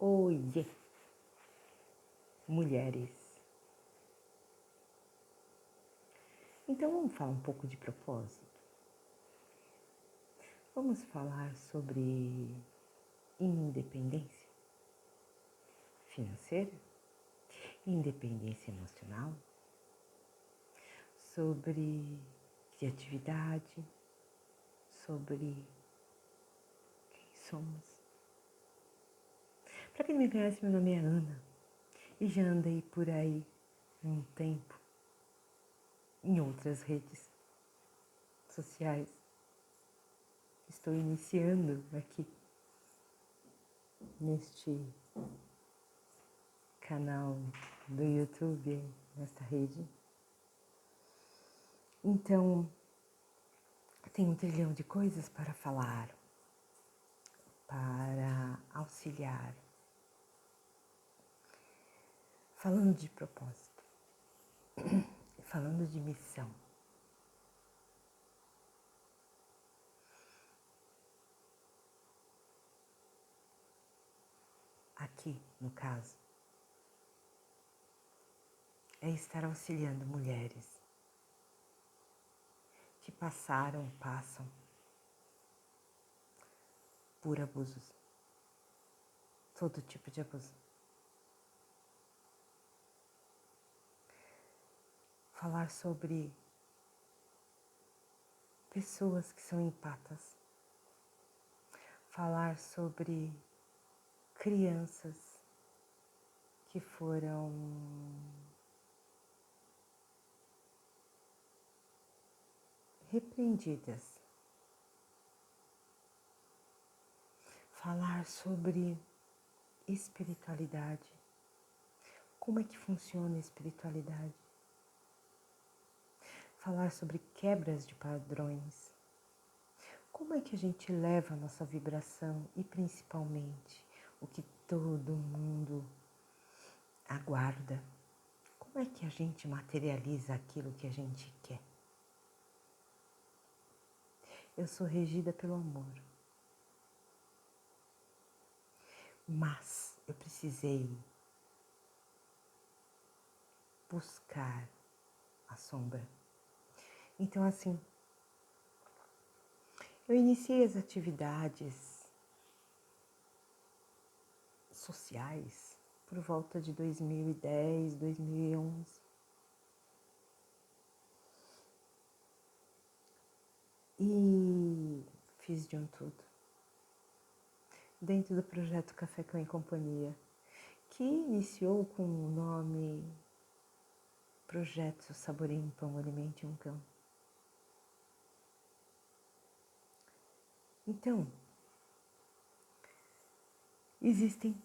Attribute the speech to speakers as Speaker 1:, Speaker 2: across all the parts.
Speaker 1: Oiê, mulheres. Então vamos falar um pouco de propósito? Vamos falar sobre independência financeira, independência emocional, sobre criatividade, sobre quem somos. Para quem não me conhece, meu nome é Ana e já andei por aí um tempo em outras redes sociais. Estou iniciando aqui neste canal do YouTube, nesta rede. Então, tem um trilhão de coisas para falar, para auxiliar. Falando de propósito, falando de missão. Aqui, no caso, é estar auxiliando mulheres que passam por abusos, todo tipo de abuso. Falar sobre pessoas que são empatas. Falar sobre crianças que foram repreendidas. Falar sobre espiritualidade. Como é que funciona a espiritualidade? Falar sobre quebras de padrões. Como é que a gente leva a nossa vibração e principalmente o que todo mundo aguarda? Como é que a gente materializa aquilo que a gente quer? Eu sou regida pelo amor. Mas eu precisei buscar a sombra. Então, assim, eu iniciei as atividades sociais por volta de 2010, 2011. E fiz de um tudo. Dentro do projeto Café Clã e Companhia, que iniciou com o nome Projeto Saboreie um Pão, Alimente um Cão. Então, existem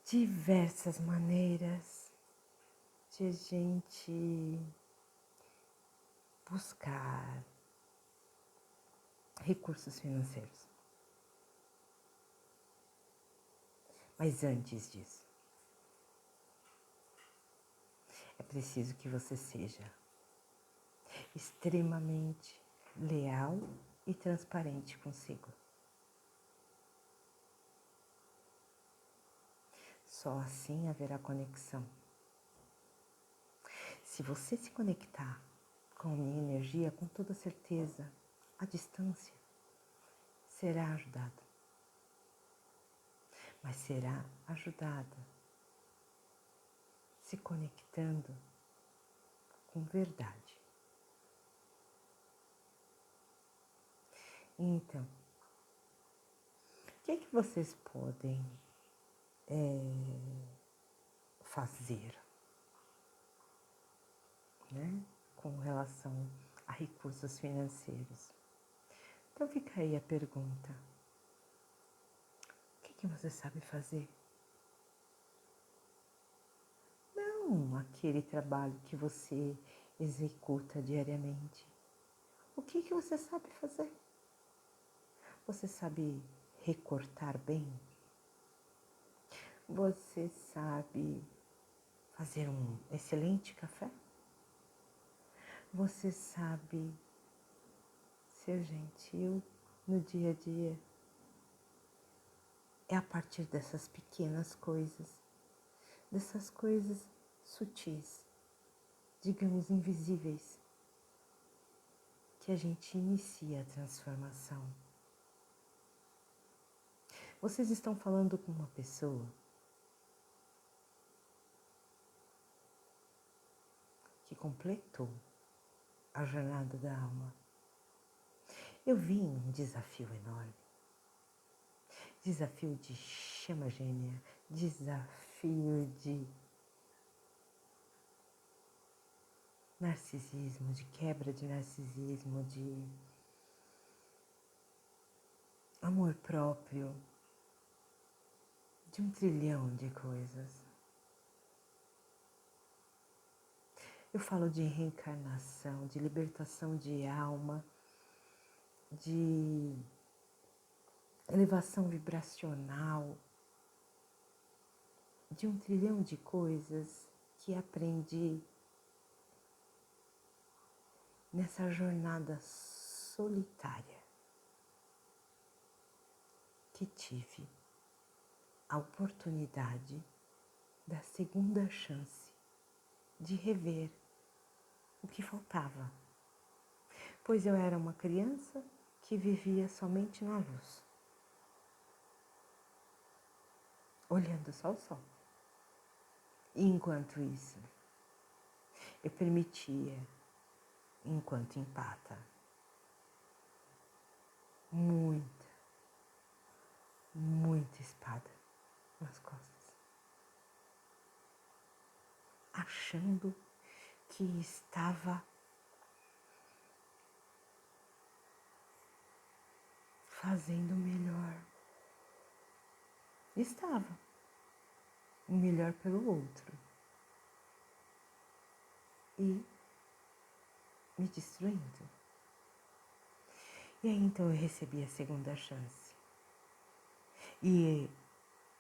Speaker 1: diversas maneiras de a gente buscar recursos financeiros. Mas antes disso, é preciso que você seja extremamente leal e transparente consigo. Só assim haverá conexão. Se você se conectar com a minha energia, com toda certeza, à distância, será ajudado. Mas será ajudada se conectando com verdade. Então, o que é que vocês podem fazer, né, com relação a recursos financeiros? Então fica aí a pergunta. O que você sabe fazer? Não aquele trabalho que você executa diariamente. O que você sabe fazer? Você sabe recortar bem? Você sabe fazer um excelente café? Você sabe ser gentil no dia a dia? É a partir dessas pequenas coisas, dessas coisas sutis, digamos invisíveis, que a gente inicia a transformação. Vocês estão falando com uma pessoa que completou a jornada da alma. Eu vi um desafio enorme, desafio de chama gêmea, desafio de narcisismo, de quebra de narcisismo, de amor próprio, de 1 trilhão de coisas. Eu falo de reencarnação, de libertação de alma, de elevação vibracional, de 1 trilhão de coisas que aprendi nessa jornada solitária que tive a oportunidade da segunda chance de rever o que faltava, pois eu era uma criança que vivia somente na luz, olhando só o sol. E enquanto isso, eu permitia, enquanto empata, muita espada nas costas, achando que estava fazendo o melhor. Estava o melhor pelo outro e me destruindo. E aí então eu recebi a segunda chance. E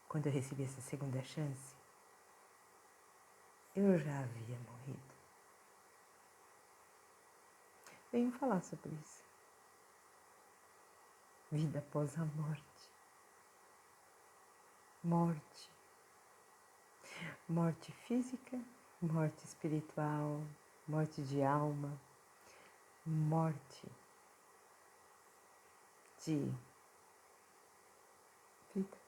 Speaker 1: quando eu recebi essa segunda chance, eu já havia morrido. Venho falar sobre isso. Vida após a morte. Morte. Morte física, morte espiritual, morte de alma, morte de vida.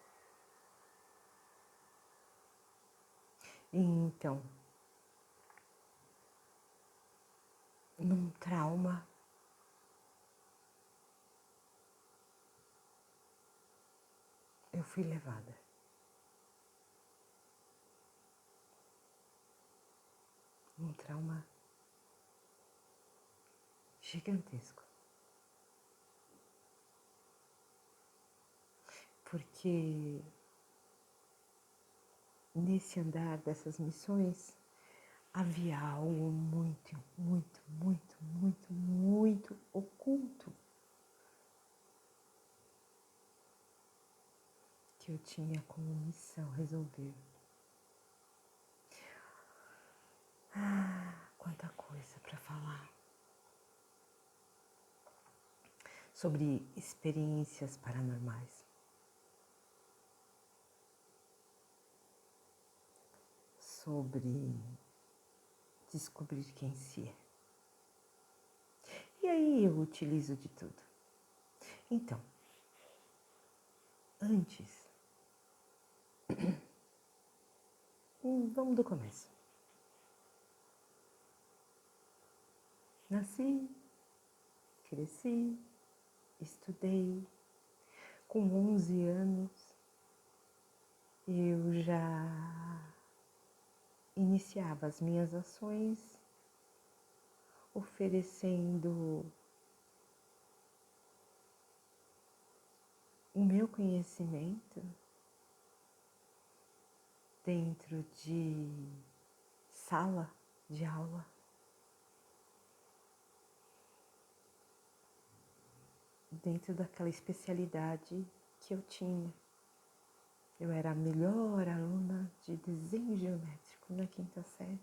Speaker 1: E então, num trauma, eu fui levada. Um trauma gigantesco. Porque nesse andar dessas missões havia algo muito oculto que eu tinha como missão resolver. Quanta coisa para falar. Sobre experiências paranormais. Sobre descobrir quem se é. E aí eu utilizo de tudo. Então, antes, vamos do começo. Nasci, cresci, estudei. Com 11 anos, eu já iniciava as minhas ações oferecendo o meu conhecimento dentro de sala de aula. Dentro daquela especialidade que eu tinha. Eu era a melhor aluna de desenho geométrico na 5ª série,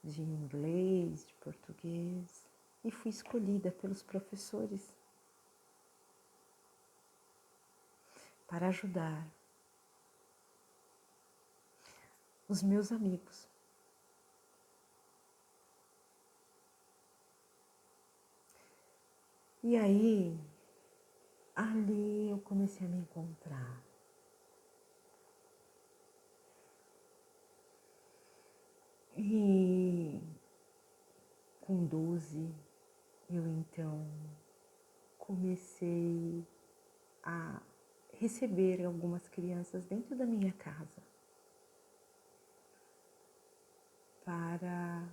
Speaker 1: de inglês, de português, e fui escolhida pelos professores para ajudar os meus amigos. E aí, ali eu comecei a me encontrar. E com 12, eu então comecei a receber algumas crianças dentro da minha casa para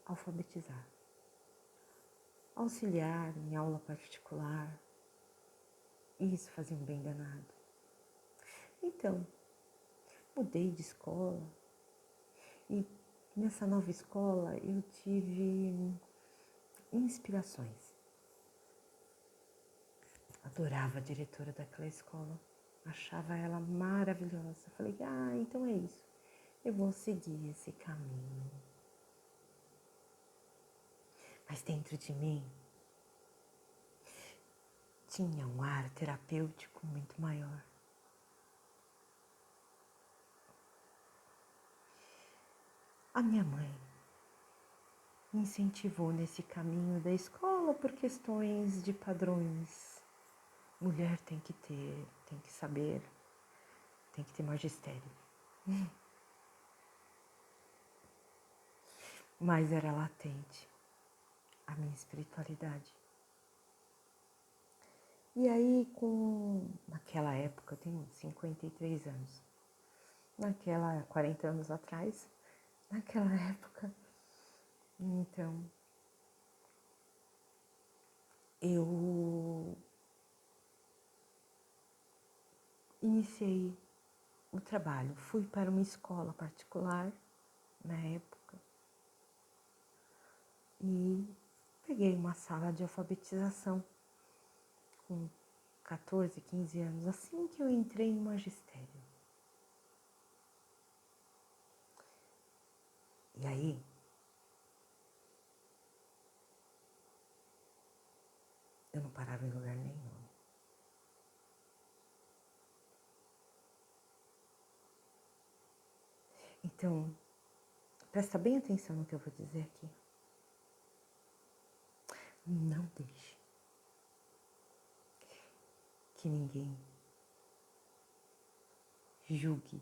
Speaker 1: alfabetizar, auxiliar em aula particular, e isso fazia um bem danado. Então, mudei de escola e nessa nova escola eu tive inspirações. Adorava a diretora daquela escola, achava ela maravilhosa. Falei, então é isso, eu vou seguir esse caminho. Mas dentro de mim tinha um ar terapêutico muito maior. A minha mãe me incentivou nesse caminho da escola por questões de padrões. Mulher tem que ter, tem que saber, tem que ter magistério. Mas era latente a minha espiritualidade. E aí, naquela época, eu tenho 53 anos, 40 anos atrás, naquela época, então, eu iniciei o trabalho. Fui para uma escola particular, na época, e peguei uma sala de alfabetização com 14, 15 anos, assim que eu entrei no magistério. E aí, eu não parava em lugar nenhum. Então, presta bem atenção no que eu vou dizer aqui. Não deixe que ninguém julgue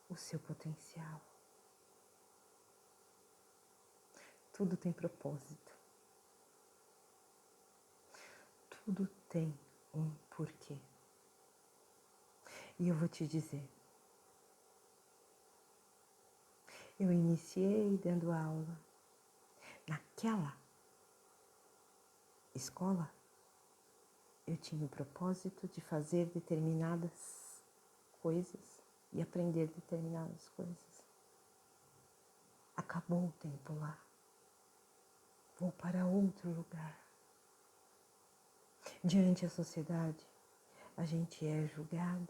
Speaker 1: o seu potencial. Tudo tem propósito. Tudo tem um porquê. E eu vou te dizer, eu iniciei dando aula naquela escola. Eu tinha o propósito de fazer determinadas coisas e aprender determinadas coisas. Acabou o tempo lá. Vou para outro lugar. Diante da sociedade, a gente é julgado.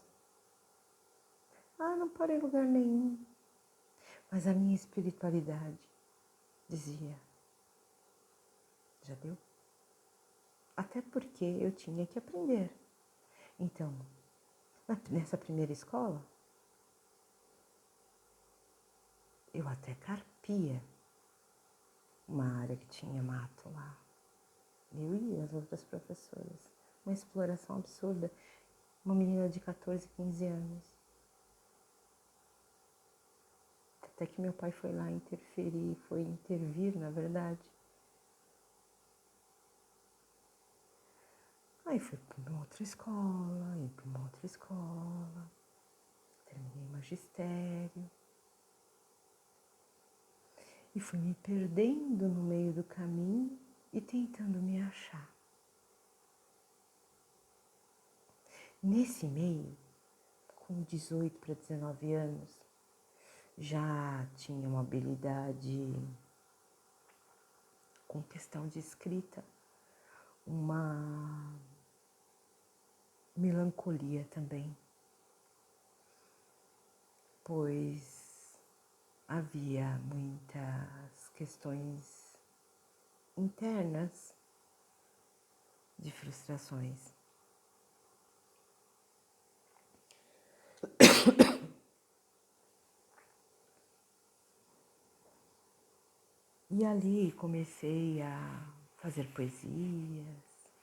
Speaker 1: Não parei em lugar nenhum. Mas a minha espiritualidade dizia, já deu? Até porque eu tinha que aprender. Então, nessa primeira escola, eu até carpia uma área que tinha mato lá. Eu e as outras professoras. Uma exploração absurda. Uma menina de 14, 15 anos. Até que meu pai foi lá intervir, na verdade. Aí fui para uma outra escola, terminei magistério. E fui me perdendo no meio do caminho e tentando me achar. Nesse meio, com 18 para 19 anos, já tinha uma habilidade com questão de escrita, uma melancolia também, pois havia muitas questões internas de frustrações. E ali comecei a fazer poesias.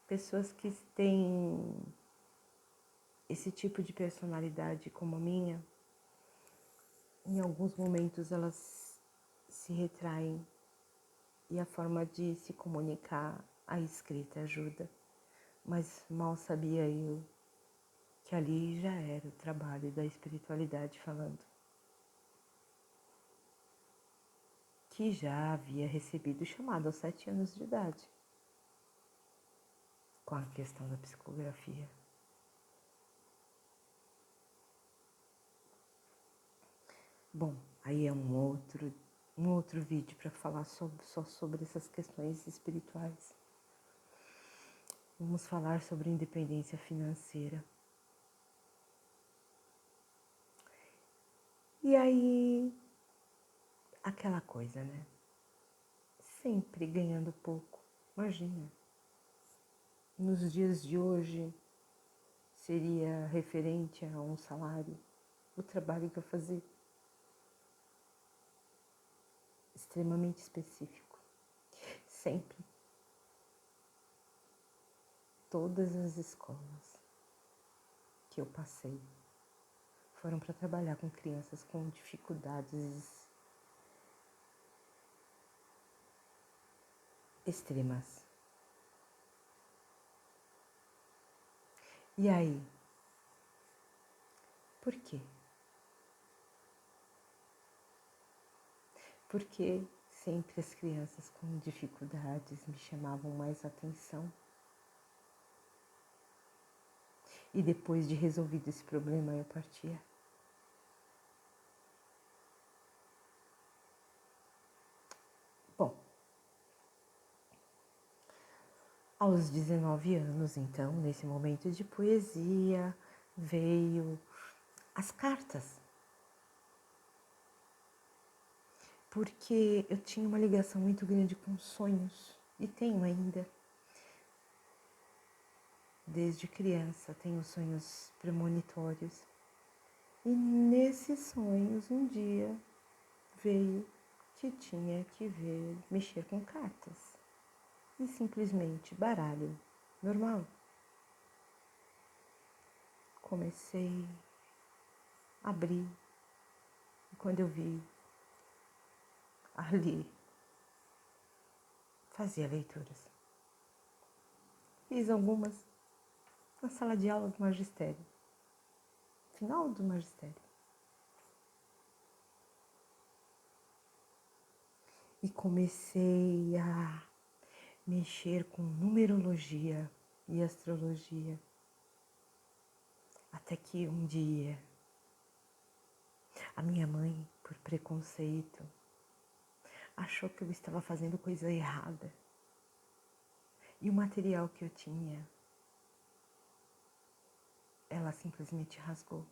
Speaker 1: Pessoas que têm esse tipo de personalidade como a minha, em alguns momentos elas se retraem e a forma de se comunicar, a escrita ajuda. Mas mal sabia eu que ali já era o trabalho da espiritualidade falando. Que já havia recebido o chamado aos 7 anos de idade, com a questão da psicografia. Bom, aí é um outro vídeo para falar só sobre essas questões espirituais. Vamos falar sobre independência financeira. E aí, aquela coisa, né? Sempre ganhando pouco. Imagina, nos dias de hoje seria referente a um salário, o trabalho que eu fazia. Extremamente específico. Sempre. Todas as escolas que eu passei foram para trabalhar com crianças com dificuldades extremas. E aí? Por quê? Porque sempre as crianças com dificuldades me chamavam mais atenção. E depois de resolvido esse problema, eu partia. Bom, aos 19 anos, então, nesse momento de poesia, veio as cartas. Porque eu tinha uma ligação muito grande com sonhos, e tenho ainda. Desde criança tenho sonhos premonitórios. E nesses sonhos, um dia, veio que tinha que ver, mexer com cartas. E simplesmente baralho, normal. Comecei a abrir. E quando eu vi, ali, fazia leituras. Fiz algumas na sala de aula do magistério. Final do magistério. E comecei a mexer com numerologia e astrologia. Até que um dia, a minha mãe, por preconceito, achou que eu estava fazendo coisa errada. E o material que eu tinha, ela simplesmente rasgou.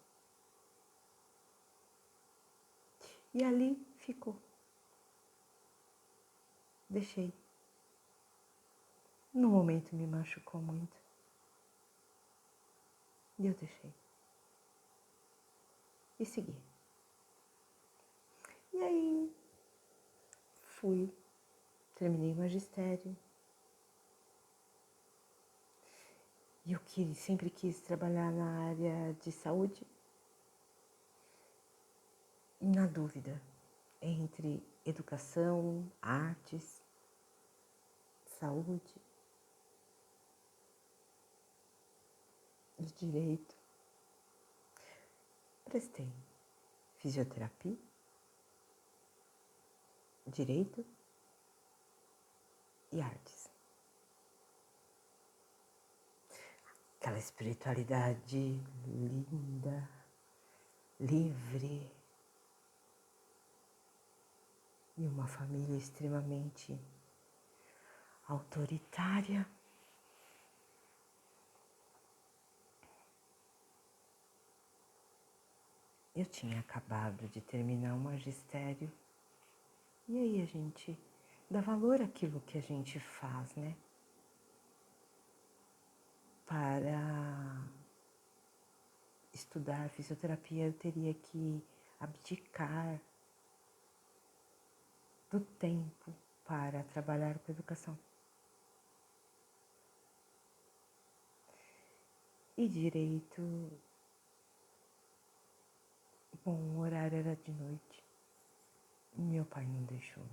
Speaker 1: E ali ficou. Deixei. No momento me machucou muito. E eu deixei. E segui. E aí, fui. Terminei o magistério. E eu sempre quis trabalhar na área de saúde. E na dúvida entre educação, artes, saúde e direito, prestei fisioterapia, direito e artes. Aquela espiritualidade linda, livre e uma família extremamente autoritária. Eu tinha acabado de terminar o magistério e aí a gente dá valor àquilo que a gente faz, né? Para estudar fisioterapia eu teria que abdicar do tempo para trabalhar com educação. E direito, bom, o horário era de noite. Meu pai não deixou.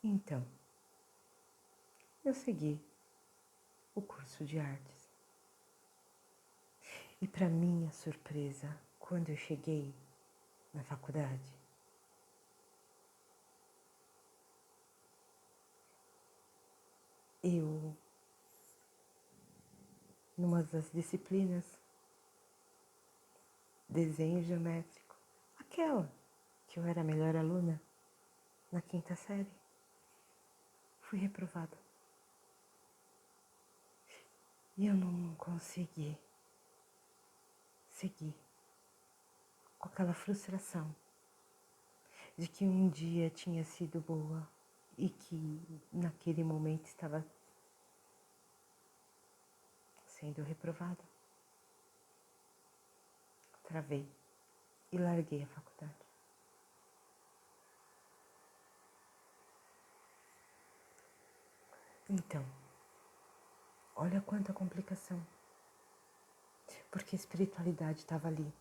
Speaker 1: Então, eu segui o curso de artes. E para minha surpresa, quando eu cheguei na faculdade, eu, numa das disciplinas, desenho geométrico, aquela que eu era a melhor aluna na 5ª série, fui reprovada. E eu não consegui seguir com aquela frustração de que um dia tinha sido boa e que naquele momento estava sendo reprovada. Travei e larguei a faculdade. Então, olha quanta complicação. Porque a espiritualidade estava ali,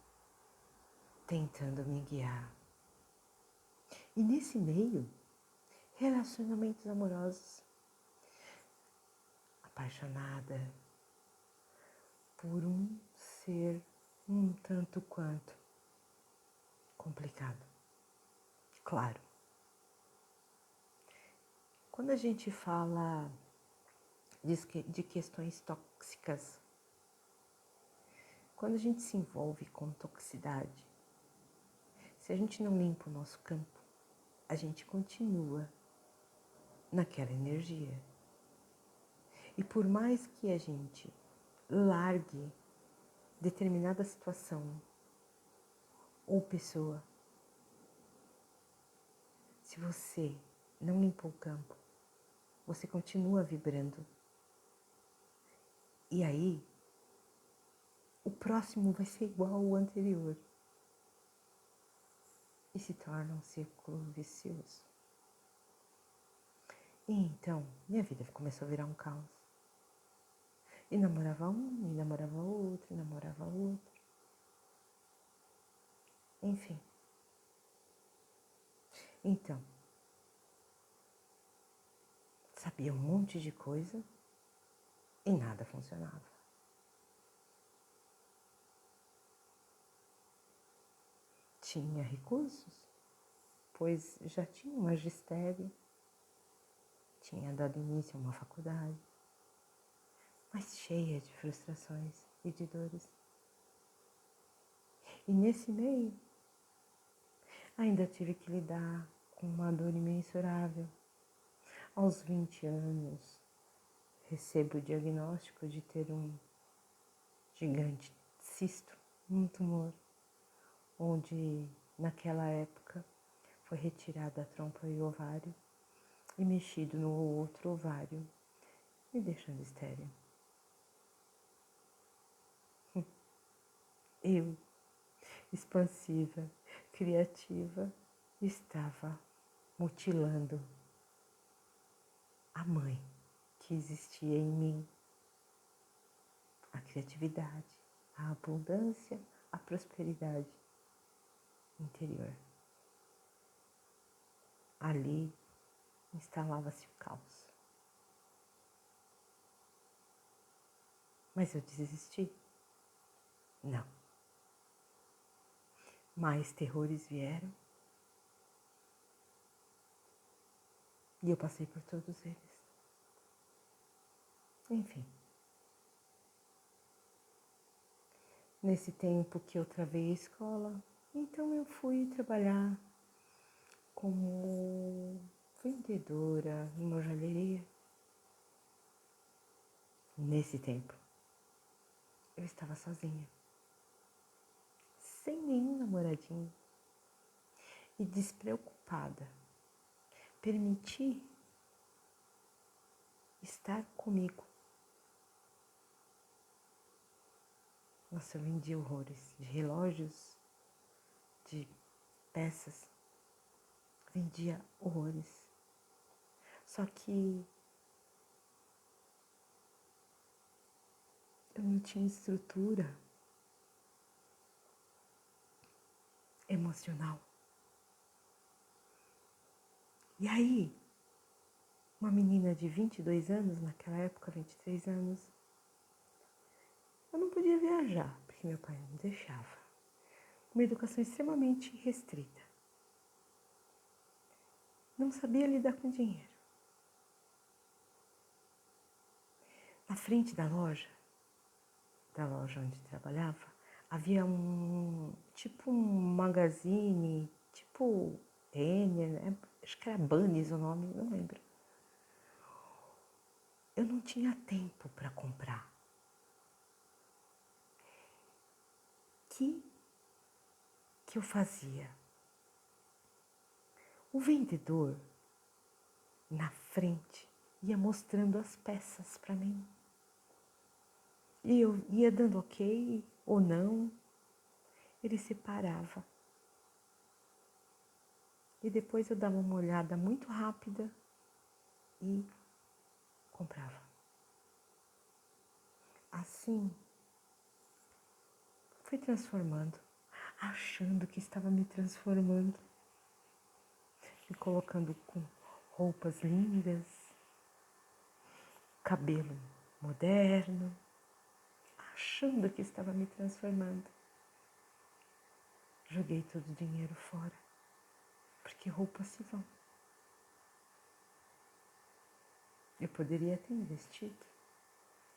Speaker 1: tentando me guiar. E nesse meio, relacionamentos amorosos. Apaixonada por um ser um tanto quanto complicado. Claro, quando a gente fala de questões tóxicas, quando a gente se envolve com toxicidade, se a gente não limpa o nosso campo, a gente continua naquela energia. E por mais que a gente largue determinada situação ou pessoa, se você não limpou o campo, você continua vibrando. E aí, o próximo vai ser igual ao anterior. E se torna um círculo vicioso. E então, minha vida começou a virar um caos. E namorava um, e namorava outro, e namorava outro. Enfim. Então, sabia um monte de coisa e nada funcionava. Tinha recursos, pois já tinha um magistério, tinha dado início a uma faculdade, mas cheia de frustrações e de dores. E nesse meio, ainda tive que lidar com uma dor imensurável. Aos 20 anos, recebo o diagnóstico de ter um gigante cisto, um tumor, onde naquela época foi retirada a trompa e o ovário e mexido no outro ovário, me deixando estéril. Eu, expansiva, criativa, estava mutilando a mãe que existia em mim, a criatividade, a abundância, a prosperidade interior. Ali instalava-se o caos. Mas eu desisti? Não. Mais terrores vieram e eu passei por todos eles. Enfim. Nesse tempo que eu travei a escola, então eu fui trabalhar como vendedora em uma joalheria. Nesse tempo, eu estava sozinha, sem nenhum namoradinho e despreocupada. Permiti estar comigo. Nossa, eu vendi horrores de relógios, de peças, vendia horrores. Só que eu não tinha estrutura emocional. E aí, uma menina de 22 anos, naquela época, 23 anos, eu não podia viajar, porque meu pai não deixava. Uma educação extremamente restrita. Não sabia lidar com dinheiro. Na frente da loja onde trabalhava, havia tipo um magazine, tipo Renner, né? Acho que era Bunnies o nome, não lembro. Eu não tinha tempo para comprar. Que eu fazia? O vendedor, na frente, ia mostrando as peças para mim. E eu ia dando ok ou não. Ele separava. E depois eu dava uma olhada muito rápida e comprava. Assim, fui transformando, achando que estava me transformando. Me colocando com roupas lindas, cabelo moderno, achando que estava me transformando. Joguei todo o dinheiro fora, porque roupas se vão. Eu poderia ter investido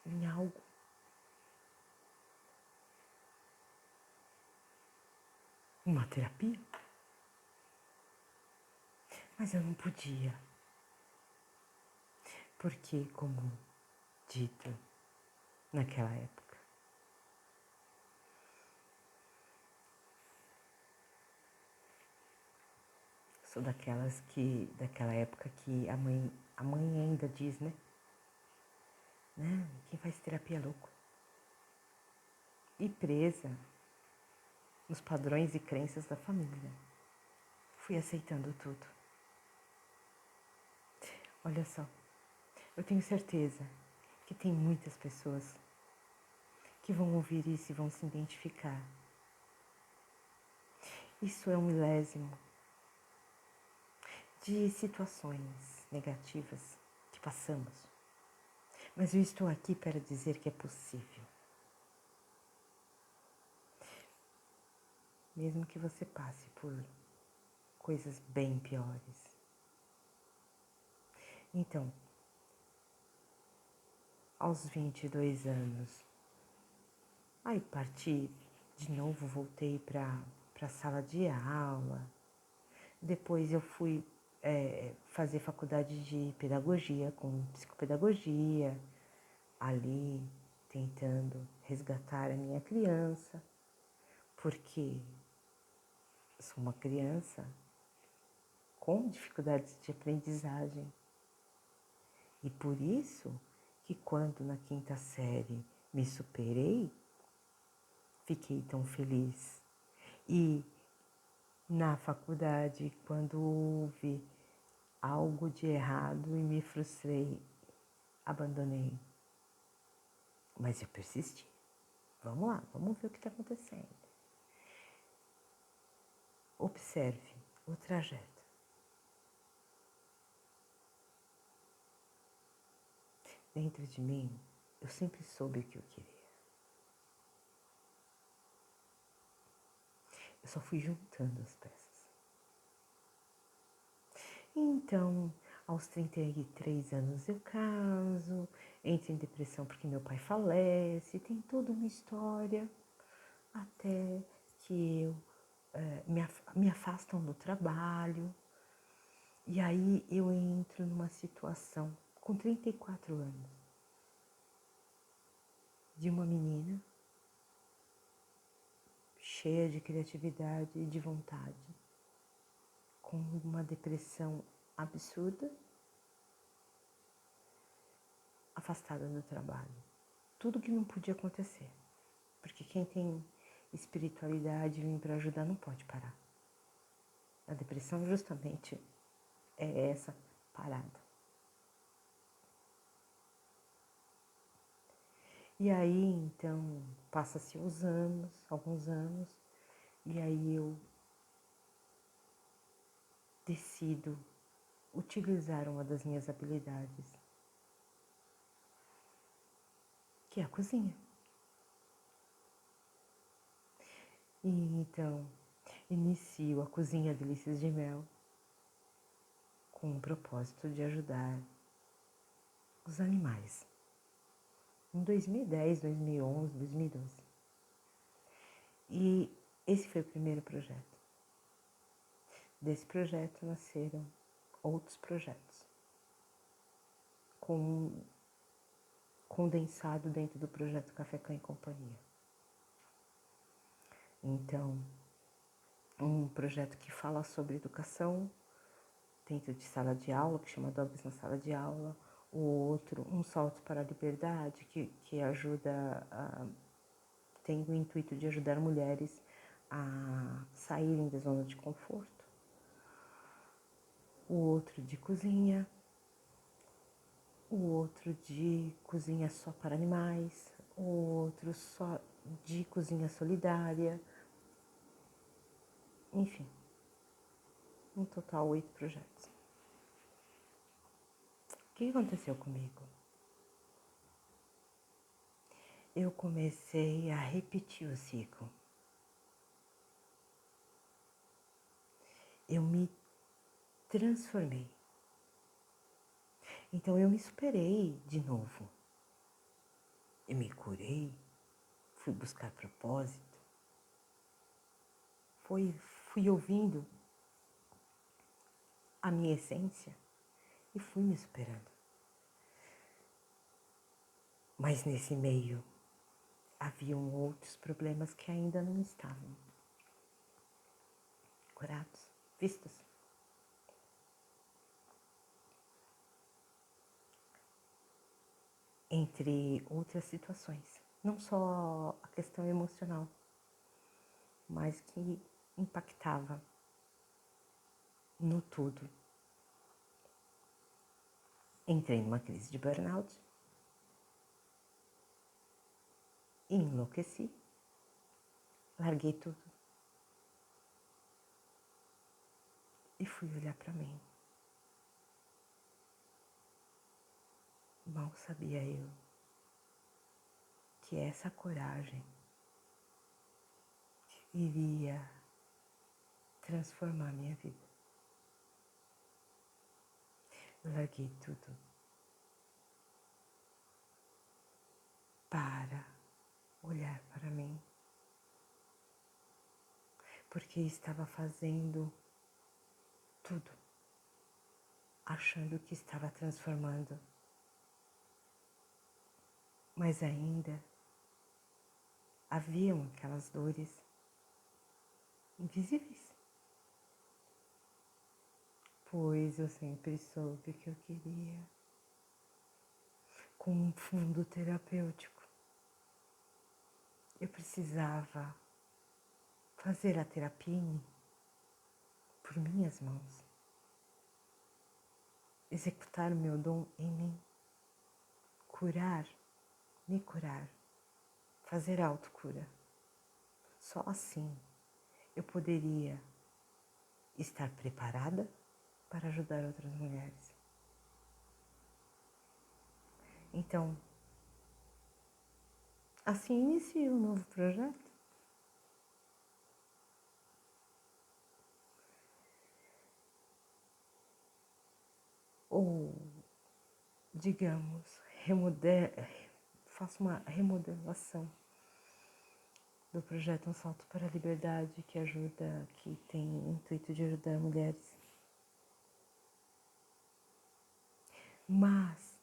Speaker 1: em algo. Uma terapia. Mas eu não podia. Porque, como dito naquela época, sou daquela época que a mãe ainda diz, né? Quem faz terapia é louco. E presa nos padrões e crenças da família. Fui aceitando tudo. Olha só, eu tenho certeza que tem muitas pessoas que vão ouvir isso e vão se identificar. Isso é um milésimo de situações negativas que passamos. Mas eu estou aqui para dizer que é possível. Mesmo que você passe por coisas bem piores. Então, aos 22 anos, aí parti de novo, voltei para a sala de aula. Depois eu fui fazer faculdade de pedagogia, com psicopedagogia, ali tentando resgatar a minha criança, porque sou uma criança com dificuldades de aprendizagem. E por isso que quando na 5ª série me superei, fiquei tão feliz. E na faculdade, quando houve algo de errado e me frustrei, abandonei. Mas eu persisti. Vamos lá, vamos ver o que está acontecendo. Observe o trajeto. Dentro de mim, eu sempre soube o que eu queria. Eu só fui juntando as peças. Então, aos 33 anos eu caso, entro em depressão porque meu pai falece, tem toda uma história, até que eu me afastam do trabalho. E aí eu entro numa situação, com 34 anos, de uma menina cheia de criatividade e de vontade, com uma depressão absurda, afastada do trabalho. Tudo que não podia acontecer, porque quem tem espiritualidade vem para ajudar não pode parar. A depressão justamente é essa parada. E aí, então, passa-se os anos, alguns anos, e aí eu decido utilizar uma das minhas habilidades, que é a cozinha. E então, inicio a Cozinha Delícias de Mel com o propósito de ajudar os animais. Em 2010, 2011, 2012. E esse foi o primeiro projeto. Desse projeto nasceram outros projetos, condensado dentro do projeto Café Cã e Companhia. Então, um projeto que fala sobre educação dentro de sala de aula, que chama Dogs na Sala de Aula. O outro, Um Salto para a Liberdade, que ajuda, tem o intuito de ajudar mulheres a saírem da zona de conforto. O outro de cozinha. O outro de cozinha só para animais. O outro só de cozinha solidária. Enfim, em total 8 projetos. O que aconteceu comigo? Eu comecei a repetir o ciclo. Eu me transformei. Então eu me superei de novo. Eu me curei, fui buscar propósito, fui ouvindo a minha essência e fui me superando. Mas nesse meio haviam outros problemas que ainda não estavam curados, vistos. Entre outras situações, não só a questão emocional, mas que impactava no tudo. Entrei numa crise de burnout, enlouqueci, larguei tudo e fui olhar para mim. Mal sabia eu que essa coragem iria transformar minha vida. Eu larguei tudo para olhar para mim, porque estava fazendo tudo, achando que estava transformando, mas ainda haviam aquelas dores invisíveis. Pois eu sempre soube que eu queria, com um fundo terapêutico. Eu precisava fazer a terapia em mim, por minhas mãos. Executar o meu dom em mim. Curar, me curar, fazer a autocura. Só assim eu poderia estar preparada para ajudar outras mulheres. Então, assim inicio um novo projeto. Ou, digamos, faço uma remodelação do projeto Um Salto para a Liberdade, que tem o intuito de ajudar mulheres. Mas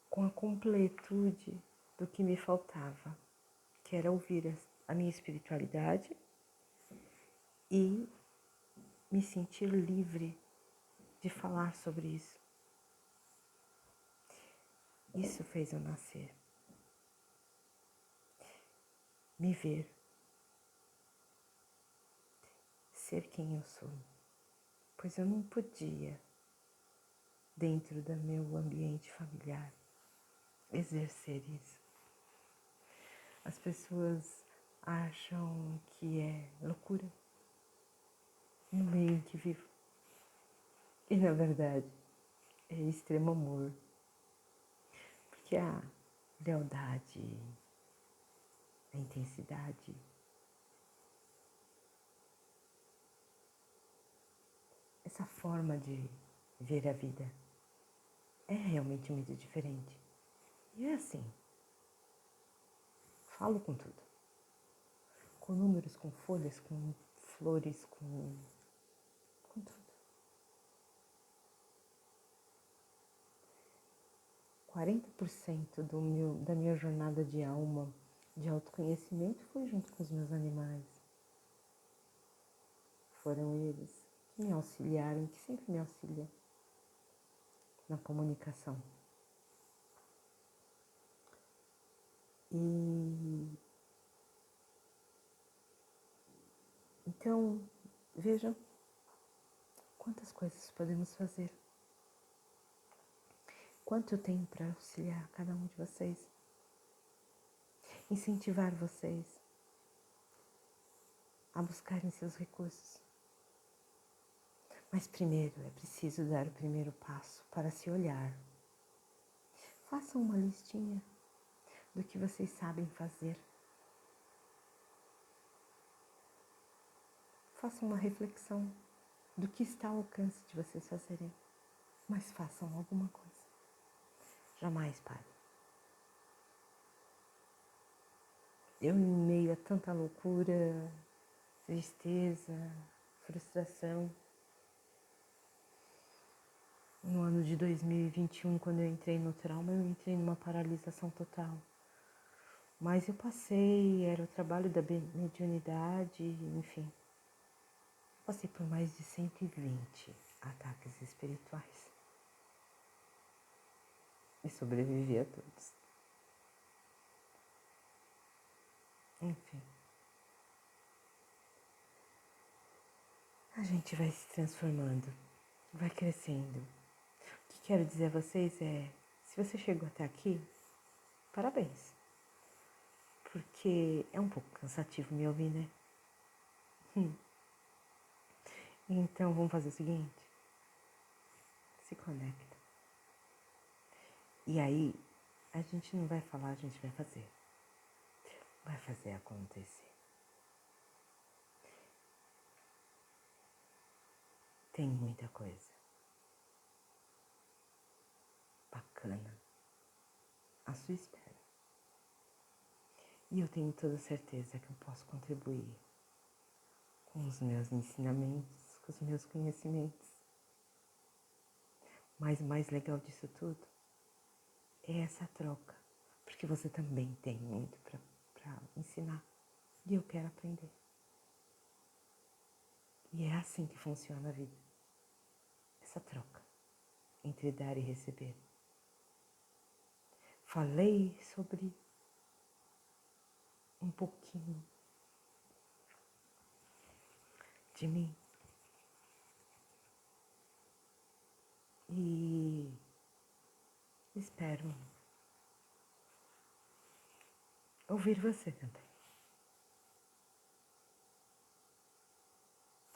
Speaker 1: com a completude do que me faltava, que era ouvir a minha espiritualidade e me sentir livre de falar sobre isso. Isso fez eu nascer. Me ver ser quem eu sou, pois eu não podia, dentro do meu ambiente familiar, exercer isso. As pessoas acham que é loucura no meio em que vivo. E na verdade é extremo amor. Porque a lealdade, a intensidade, essa forma de ver a vida é realmente muito diferente. E é assim, falo com tudo. Com números, com folhas, com flores, com tudo. 40% da minha jornada de alma, de autoconhecimento, foi junto com os meus animais. Foram eles que me auxiliaram, que sempre me auxiliam na comunicação. E então, vejam quantas coisas podemos fazer. Quanto eu tenho para auxiliar cada um de vocês. Incentivar vocês a buscarem seus recursos. Mas primeiro é preciso dar o primeiro passo para se olhar. Façam uma listinha do que vocês sabem fazer. Façam uma reflexão do que está ao alcance de vocês fazerem. Mas façam alguma coisa. Jamais parem. Eu, em meio a tanta loucura, tristeza, frustração, no ano de 2021, quando eu entrei no trauma, eu entrei numa paralisação total. Mas eu passei, era o trabalho da mediunidade, enfim. Passei por mais de 120 ataques espirituais. E sobrevivi a todos. Enfim. A gente vai se transformando, vai crescendo. O que quero dizer a vocês é, se você chegou até aqui, parabéns. Porque é um pouco cansativo me ouvir, né? Então vamos fazer o seguinte, se conecta. E aí, a gente não vai falar, a gente vai fazer. Vai fazer acontecer. Tem muita coisa bacana à sua espera. E eu tenho toda certeza que eu posso contribuir com os meus ensinamentos, com os meus conhecimentos. Mas o mais legal disso tudo é essa troca, porque você também tem muito para ensinar e eu quero aprender. E é assim que funciona a vida, essa troca entre dar e receber. Falei sobre um pouquinho de mim e espero ouvir você também.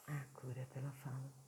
Speaker 1: A cura pela fala.